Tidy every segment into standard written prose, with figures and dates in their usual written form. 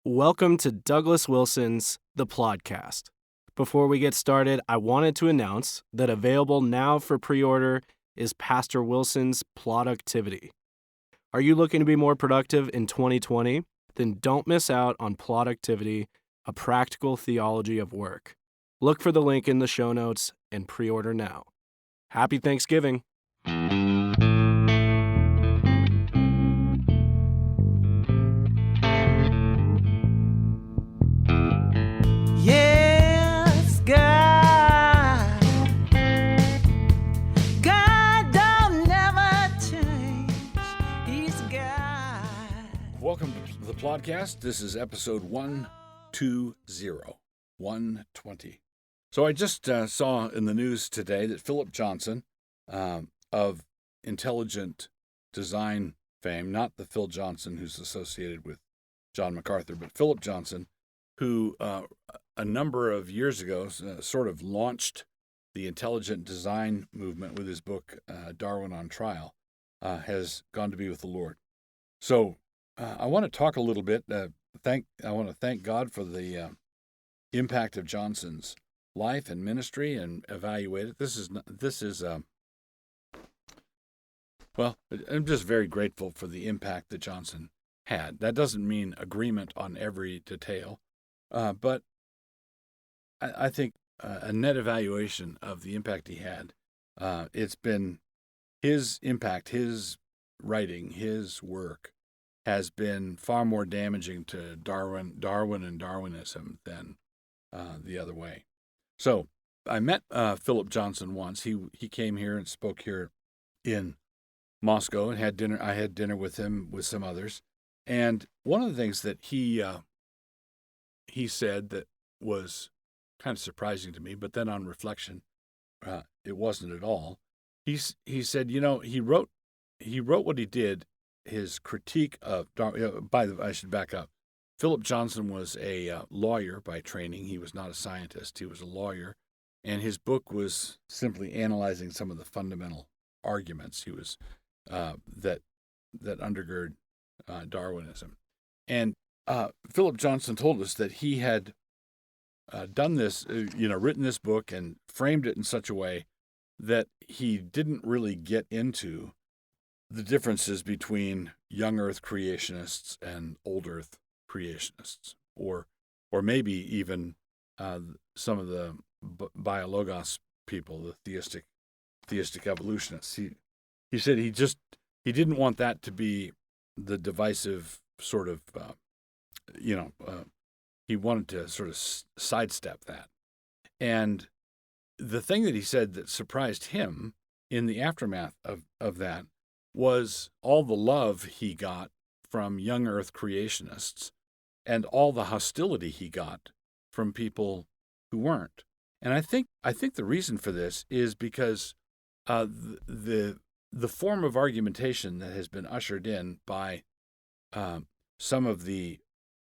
Welcome to Douglas Wilson's The Plodcast. Before we get started, I wanted to announce that available now for pre-order is Pastor Wilson's Productivity. Are you looking to be more productive in 2020? Then don't miss out on Productivity, a practical theology of work. Look for the link in the show notes and pre-order now. Happy Thanksgiving! Yes, God. God don't never change. He's God. Welcome to the Plodcast. This is episode 120. So I just saw in the news today that Philip Johnson of intelligent design fame, not the Phil Johnson who's associated with John MacArthur, but Philip Johnson, who a number of years ago sort of launched the intelligent design movement with his book, Darwin on Trial, has gone to be with the Lord. So I want to talk a little bit. I want to thank God for the impact of Johnson's life and ministry and evaluate it. Well, I'm just very grateful for the impact that Johnson had. That doesn't mean agreement on every detail, but I think a net evaluation of the impact he had. It's been his impact, his writing, his work has been far more damaging to Darwin and Darwinism than the other way. So I met Philip Johnson once. He came here and spoke here in Moscow and had dinner. I had dinner with him with some others, and one of the things that he said that was kind of surprising to me, but then on reflection, it wasn't at all. He said, he wrote what he did. His critique of Darwin. I should back up. Philip Johnson was a lawyer by training. He was not a scientist. He was a lawyer, and his book was simply analyzing some of the fundamental arguments he was that undergird Darwinism. And Philip Johnson told us that he had done this, written this book and framed it in such a way that he didn't really get into the differences between young Earth creationists and old Earth creationists, or maybe even some of the biologos people, the theistic evolutionists. He said he didn't want that to be the divisive sort of he wanted to sort of sidestep that. And the thing that he said that surprised him in the aftermath of that was all the love he got from young Earth creationists and all the hostility he got from people who weren't. And I think the reason for this is because the form of argumentation that has been ushered in by some of the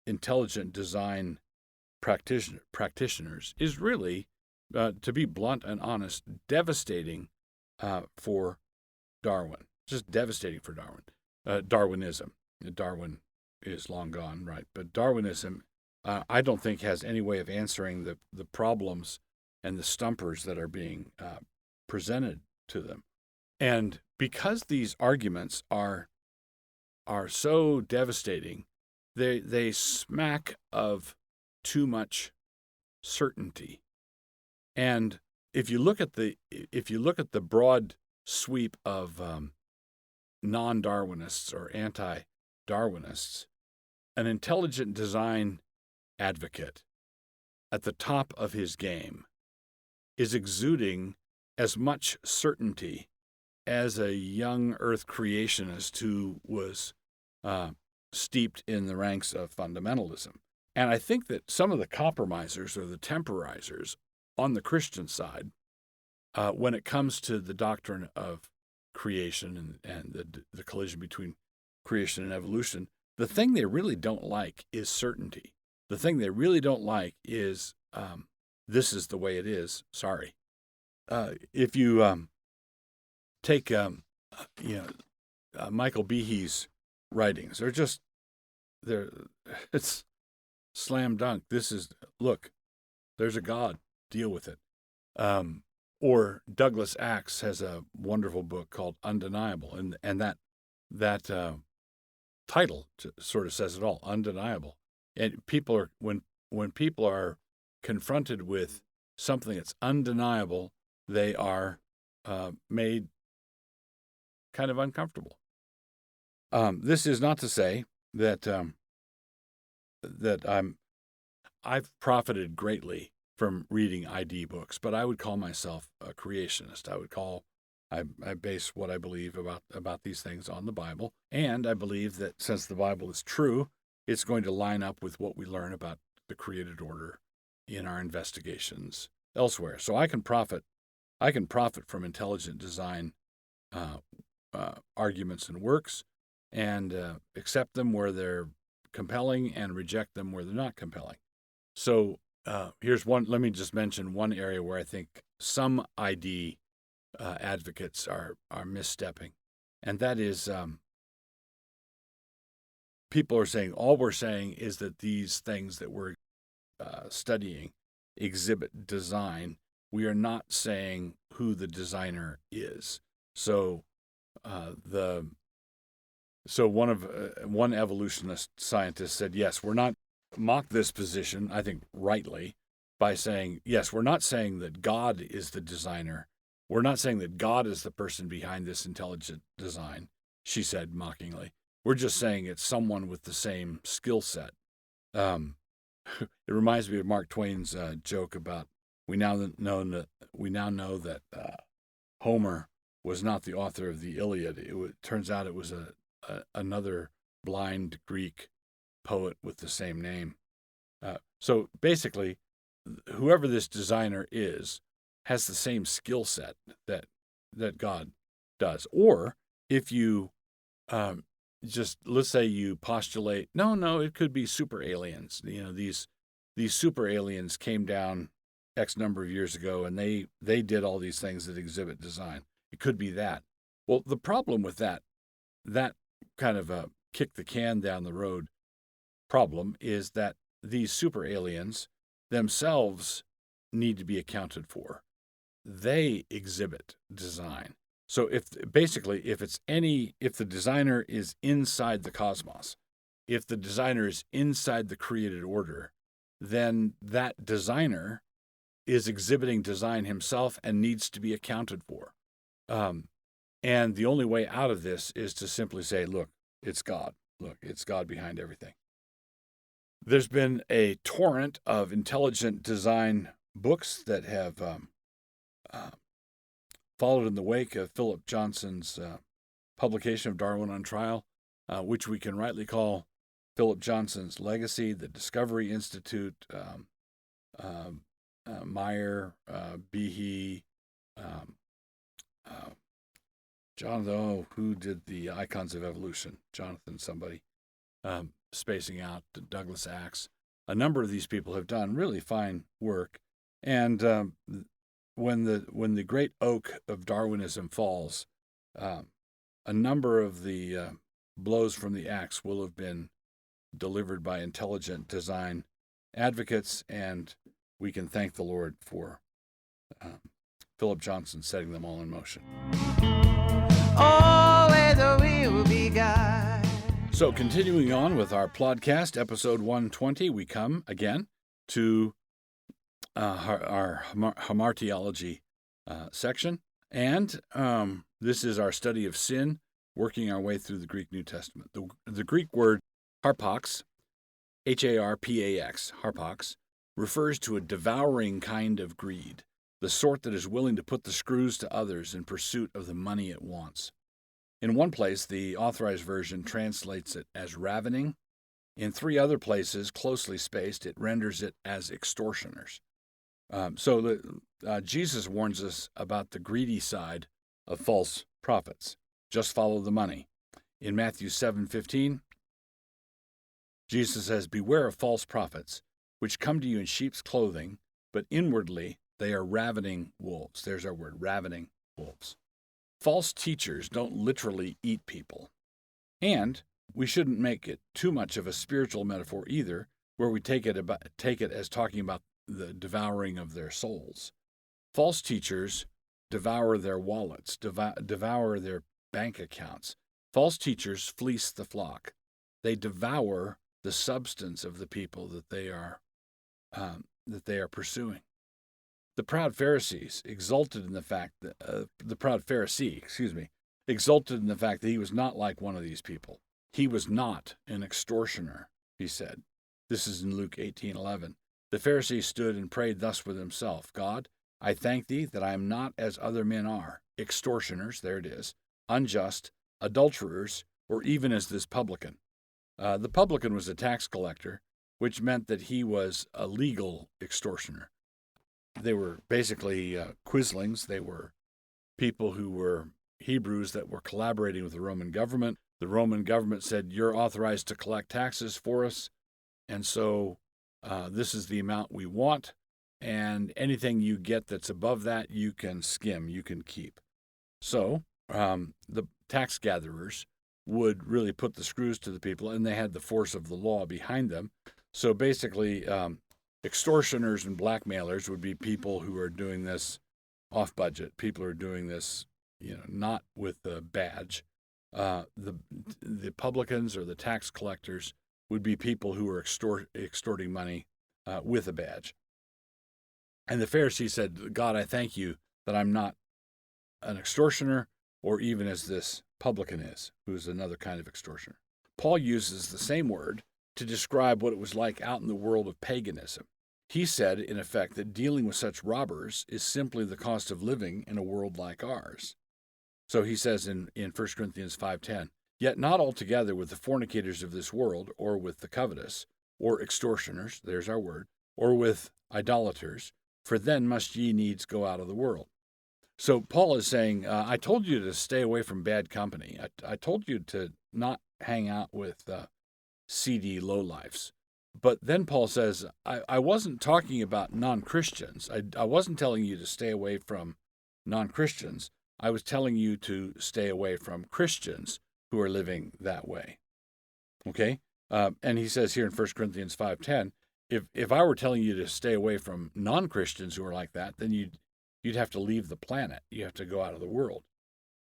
intelligent design practitioners is really, to be blunt and honest, devastating for Darwin. Just devastating for Darwin. Darwinism. Darwin is long gone, right? But Darwinism, I don't think, has any way of answering the problems and the stumpers that are being presented to them. And because these arguments are so devastating, they smack of too much certainty. And if you look at the broad sweep of non-Darwinists or anti-Darwinists, an intelligent design advocate at the top of his game is exuding as much certainty as a young Earth creationist who was steeped in the ranks of fundamentalism. And I think that some of the compromisers or the temporizers on the Christian side, when it comes to the doctrine of creation and the collision between creation and evolution, the thing they really don't like is certainty. The thing they really don't like is this is the way it is. Sorry. If you take Michael Behe's writings, it's slam dunk. Look, there's a God. Deal with it. Or Douglas Axe has a wonderful book called Undeniable, and that title sort of says it all. Undeniable. And people are when people are confronted with something that's undeniable, they are made kind of uncomfortable. This is not to say that I've profited greatly from reading ID books, but I would call myself a creationist. I base what I believe about these things on the Bible, and I believe that since the Bible is true, it's going to line up with what we learn about the created order in our investigations elsewhere. So I can profit from intelligent design arguments and works, and accept them where they're compelling and reject them where they're not compelling. So here's one. Let me just mention one area where I think some ID advocates are misstepping, and that is people are saying all we're saying is that these things that we're studying exhibit design. We are not saying who the designer is. So one evolutionist scientist said, yes, we're not mock this position, I think rightly, by saying, yes, we're not saying that God is the designer. We're not saying that God is the person behind this intelligent design, she said mockingly. We're just saying it's someone with the same skill set. It reminds me of Mark Twain's joke about we now know that Homer was not the author of the Iliad. It turns out it was another blind Greek poet with the same name. So basically, whoever this designer is has the same skill set that God does. Or if you let's say you postulate, no, it could be super aliens. These super aliens came down X number of years ago, and they did all these things that exhibit design. It could be that. Well, the problem with that kind of a kick the can down the road problem is that these super aliens themselves need to be accounted for. They exhibit design. So if the designer is inside the cosmos, if the designer is inside the created order, then that designer is exhibiting design himself and needs to be accounted for. And the only way out of this is to simply say, look, it's God. Look, it's God behind everything. There's been a torrent of intelligent design books that have followed in the wake of Philip Johnson's publication of Darwin on Trial, which we can rightly call Philip Johnson's legacy, the Discovery Institute, Meyer, Behe, Jonathan, who did the Icons of Evolution? Jonathan somebody, spacing out, Douglas Axe. A number of these people have done really fine work. And when the great oak of Darwinism falls, a number of the blows from the axe will have been delivered by intelligent design advocates, and we can thank the Lord for Philip Johnson setting them all in motion. Always will be God. So continuing on with our podcast, episode 120, we come again to our hamartiology section. And this is our study of sin, working our way through the Greek New Testament. The Greek word harpax, Harpax, harpax, refers to a devouring kind of greed, the sort that is willing to put the screws to others in pursuit of the money it wants. In one place, the Authorized Version translates it as ravening. In 3 other places, closely spaced, it renders it as extortioners. Jesus warns us about the greedy side of false prophets. Just follow the money. In Matthew 7:15, Jesus says, "Beware of false prophets, which come to you in sheep's clothing, but inwardly they are ravening wolves." There's our word, ravening wolves. False teachers don't literally eat people. And we shouldn't make it too much of a spiritual metaphor either, where we take it as talking about the devouring of their souls. False teachers devour their wallets, devour their bank accounts. False teachers fleece the flock. They devour the substance of the people that they are pursuing. The proud Pharisees exulted in the fact that the proud Pharisee, exulted in the fact that he was not like one of these people. He was not an extortioner, he said. This is in Luke 18:11. The Pharisee stood and prayed thus with himself, God, I thank thee that I am not as other men are, extortioners, there it is, unjust, adulterers, or even as this publican. The publican was a tax collector, which meant that he was a legal extortioner. They were basically quislings. They were people who were Hebrews that were collaborating with the Roman government. The Roman government said, you're authorized to collect taxes for us, and so this is the amount we want, and anything you get that's above that, you can skim, you can keep. So the tax gatherers would really put the screws to the people, and they had the force of the law behind them. So basically, extortioners and blackmailers would be people who are doing this off budget, people who are doing this, not with a badge. The publicans or the tax collectors would be people who are extorting money with a badge. And the Pharisee said, God, I thank you that I'm not an extortioner or even as this publican is, who is another kind of extortioner. Paul uses the same word to describe what it was like out in the world of paganism. He said, in effect, that dealing with such robbers is simply the cost of living in a world like ours. So he says in 1 Corinthians 5:10, yet not altogether with the fornicators of this world, or with the covetous, or extortioners, there's our word, or with idolaters, for then must ye needs go out of the world. So Paul is saying, I told you to stay away from bad company. I told you to not hang out with seedy lowlifes. But then Paul says, I wasn't talking about non-Christians. I wasn't telling you to stay away from non-Christians. I was telling you to stay away from Christians who are living that way. Okay? And he says here in 1 Corinthians 5:10, if I were telling you to stay away from non-Christians who are like that, then you'd have to leave the planet. You have to go out of the world.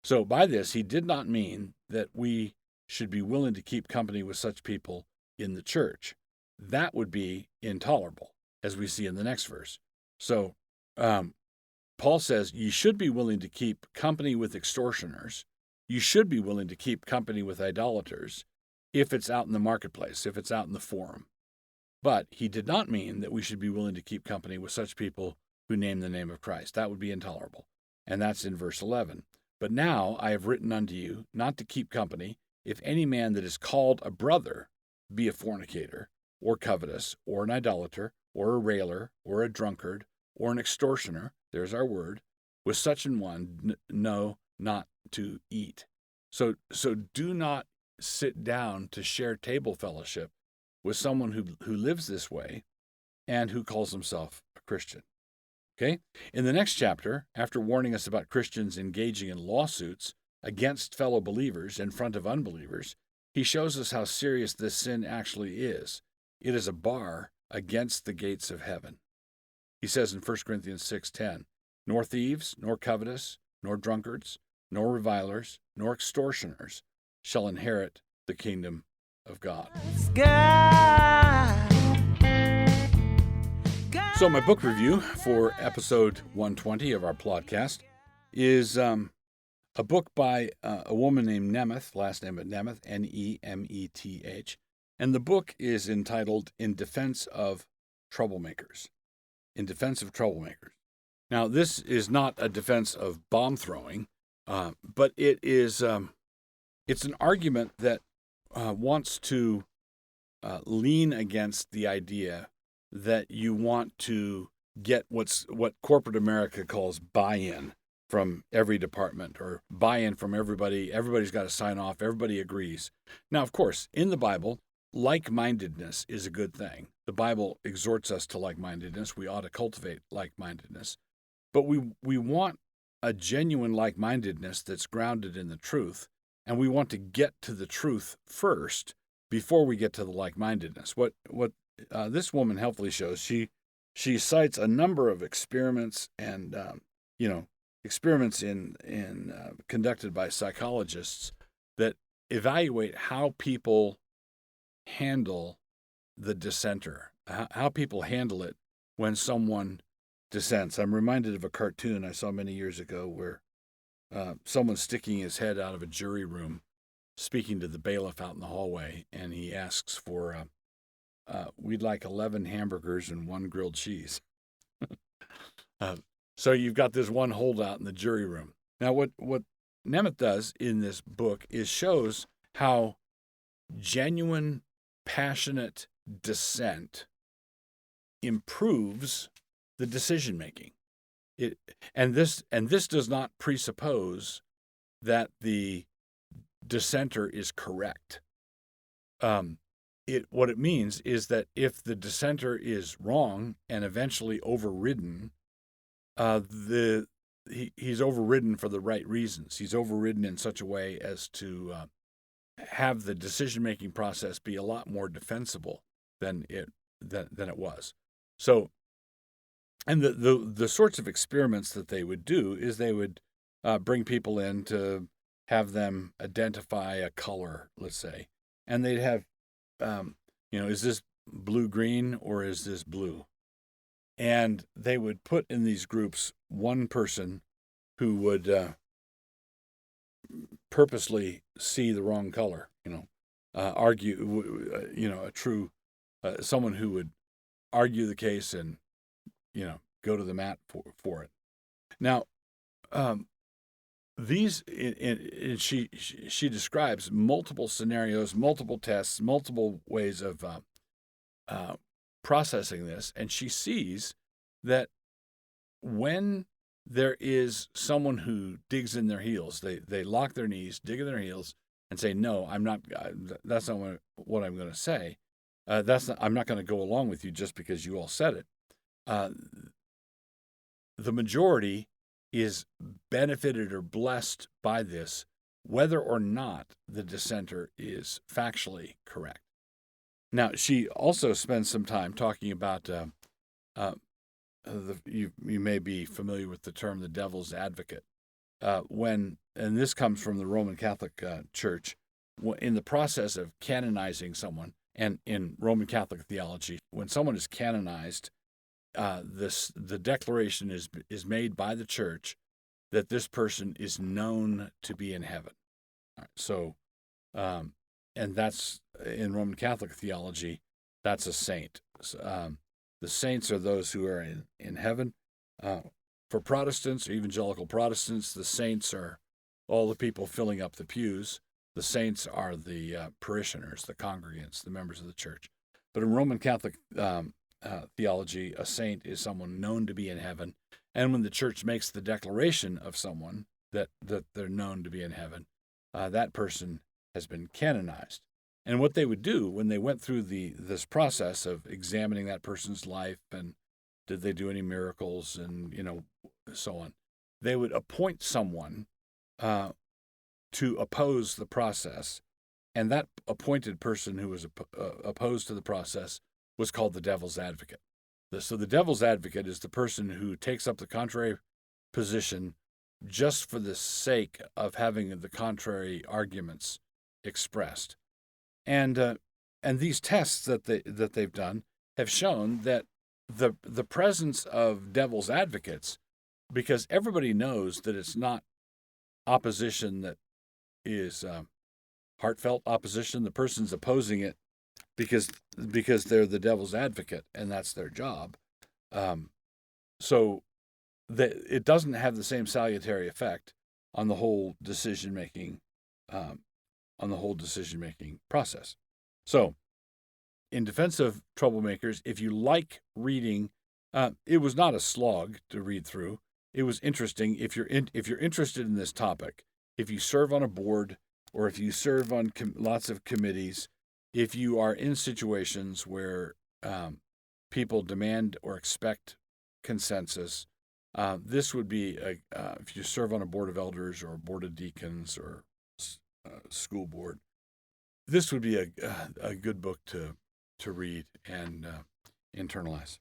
So by this, he did not mean that we should be willing to keep company with such people in the church. That would be intolerable, as we see in the next verse. So Paul says you should be willing to keep company with extortioners. You should be willing to keep company with idolaters if it's out in the marketplace, if it's out in the forum. But he did not mean that we should be willing to keep company with such people who name the name of Christ. That would be intolerable. And that's in verse 11. But now I have written unto you not to keep company if any man that is called a brother be a fornicator, or covetous, or an idolater, or a railer, or a drunkard, or an extortioner, there's our word, with such an one know not to eat. So do not sit down to share table fellowship with someone who lives this way and who calls himself a Christian. Okay? In the next chapter, after warning us about Christians engaging in lawsuits against fellow believers in front of unbelievers, he shows us how serious this sin actually is. It is a bar against the gates of heaven. He says in 1 Corinthians 6:10, nor thieves, nor covetous, nor drunkards, nor revilers, nor extortioners shall inherit the kingdom of God. So my book review for episode 120 of our podcast is a book by a woman named Nemeth, last name of Nemeth, Nemeth, and the book is entitled In Defense of Troublemakers. In Defense of Troublemakers. Now, this is not a defense of bomb throwing, but it is it's an argument that wants to lean against the idea that you want to get what corporate America calls buy-in from every department, or buy-in from everybody. Everybody's got to sign off. Everybody agrees. Now, of course, in the Bible, like-mindedness is a good thing. The Bible exhorts us to like-mindedness. We ought to cultivate like-mindedness. But we want a genuine like-mindedness that's grounded in the truth, and we want to get to the truth first before we get to the like-mindedness. What this woman helpfully shows she cites a number of experiments and experiments conducted by psychologists that evaluate how people handle the dissenter, how people handle it when someone dissents. I'm reminded of a cartoon I saw many years ago where someone's sticking his head out of a jury room, speaking to the bailiff out in the hallway, and he asks for, we'd like 11 hamburgers and 1 grilled cheese. So you've got this one holdout in the jury room. Now, what Nemeth does in this book is shows how genuine, passionate dissent improves the decision making. This does not presuppose that the dissenter is correct. What it means is that if the dissenter is wrong and eventually overridden, he's overridden for the right reasons. He's overridden in such a way as to have the decision-making process be a lot more defensible than it was. So, and the sorts of experiments that they would do is they would bring people in to have them identify a color, let's say, and they'd have, is this blue-green or is this blue? And they would put in these groups one person who would purposely see the wrong color, argue, someone who would argue the case and, go to the mat for it. Now, she describes multiple scenarios, multiple tests, multiple ways of processing this, and she sees that when there is someone who digs in their heels, they lock their knees, dig in their heels, and say, "No, I'm not. That's not what I'm going to say. I'm not going to go along with you just because you all said it." The majority is benefited or blessed by this, whether or not the dissenter is factually correct. Now, she also spends some time talking about you may be familiar with the term the devil's advocate. And this comes from the Roman Catholic Church, in the process of canonizing someone, and in Roman Catholic theology, when someone is canonized, the declaration is made by the church that this person is known to be in heaven. All right, so, and that's in Roman Catholic theology, that's a saint. The saints are those who are in heaven. For Protestants or evangelical Protestants, the saints are all the people filling up the pews. The saints are the parishioners, the congregants, the members of the church. But in Roman Catholic theology, a saint is someone known to be in heaven. And when the church makes the declaration of someone that they're known to be in heaven, that person has been canonized. And what they would do when they went through this process of examining that person's life and did they do any miracles and so on, they would appoint someone to oppose the process, and that appointed person who was opposed to the process was called the devil's advocate. So the devil's advocate is the person who takes up the contrary position just for the sake of having the contrary arguments expressed. And these tests that they've done have shown that the presence of devil's advocates, because everybody knows that it's not opposition that is heartfelt opposition. The person's opposing it because they're the devil's advocate, and that's their job. So that it doesn't have the same salutary effect on the whole decision-making process. So, in defense of troublemakers, if you like reading, it was not a slog to read through. It was interesting. If you're interested in this topic, if you serve on a board or if you serve on lots of committees, if you are in situations where people demand or expect consensus, this would be if you serve on a board of elders or a board of deacons or school board, this would be a good book to to read and internalize.